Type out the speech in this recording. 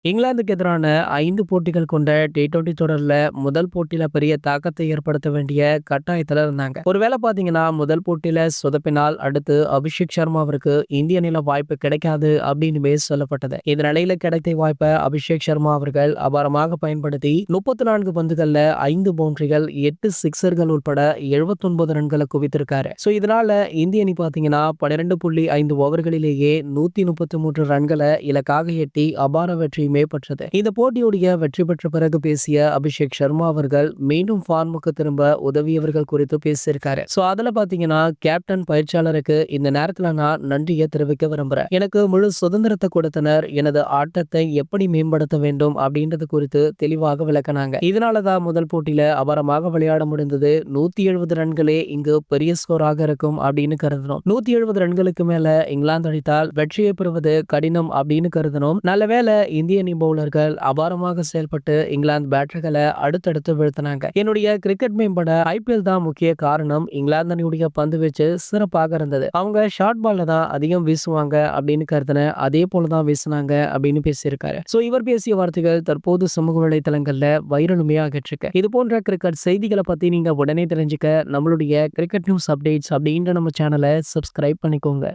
இங்கிலாந்துக்கு எதிரான 5 போட்டிகள் கொண்ட T20 தொடர்ல முதல் போட்டியில பெரிய தாக்கத்தை ஏற்படுத்த வேண்டிய கட்டாயத்துல இருந்தாங்க. ஒருவேளை பார்த்தீங்கன்னா, முதல் போட்டியில சொதப்பினால் அடுத்து அபிஷேக் சர்மாவிற்கு இந்திய அணியில வாய்ப்பு கிடைக்காது அப்படின்னுமே சொல்லப்பட்டது. இந்த நிலையில கிடைத்த வாய்ப்பை அபிஷேக் சர்மா அவர்கள் அபாரமாக பயன்படுத்தி 34 பந்துகள்ல 5 பவுண்டரிகள், 8 சிக்சர்கள் உட்பட 79 ரன்களை குவித்திருக்காரு. இதனால இந்திய அணி பார்த்தீங்கன்னா 12.5 ஓவர்களிலேயே 133 ரன்களை இலக்காக எட்டி அபார வெற்றி பெற்றது. இந்த போட்டியுடைய வெற்றி பெற்ற பிறகு பேசிய அபிஷேக் சர்மா அவர்கள் மீண்டும் ஃபார்முக்கு திரும்ப உதவியவர்கள் குறித்து பேசியிருக்காரு. அதுல பாத்தீங்கன்னா கேப்டன் பயிற்சியாளருக்கு இந்த நேரத்துல நான் நன்றியை தெரிவிக்க விரும்புறேன். எனக்கு முழு சுதந்திரத்தை கொடுத்தனர். எனது ஆட்டத்தை எப்படி மேம்படுத்த வேண்டும் அப்படின்றது குறித்து தெளிவாக விளக்கினாங்க. இதனாலதான் முதல் போட்டியில அபாரமாக விளையாட முடிந்தது. 170 ரன்களே இங்கு பெரிய ஸ்கோராக இருக்கும் அப்படின்னு கருதணும். 170 ரன்களுக்கு மேல இங்கிலாந்து அடித்தால் வெற்றியை பெறுவது கடினம் அப்படின்னு கருதணும். நல்லவேளை இந்திய அணி பவுலர்கள் அபாரமாக செயல்பட்டு இங்கிலாந்து பேட்டர்களை அடுத்தடுத்து வீழ்த்தினாங்க. என்னுடைய கிரிக்கெட் மேம்பட IPL தான் முக்கிய காரணம். இங்கிலாந்து அணியுடைய பந்து வீச்சு சிறப்பாக இருந்தது. அவங்க ஷார்ட் பால்ல தான் அதிகம் வீசுவாங்க அப்படின்னு கருதின. அதே போலதான் வீசினாங்க அப்படின்னு பேசியிருக்காரு. இவர் பேசிய வார்த்தைகள் தற்போது சமூக வலைதளங்கள்ல வைரலுமே ஆகிட்டு இருக்கு. இது போன்ற கிரிக்கெட் செய்திகளை பத்தி நீங்க உடனே தெரிஞ்சுக்க நம்மளுடைய கிரிக்கெட் நியூஸ் அப்டேட்ஸ் அப்படின்ற நம்ம சேனலை சப்ஸ்கிரைப் பண்ணிக்கோங்க.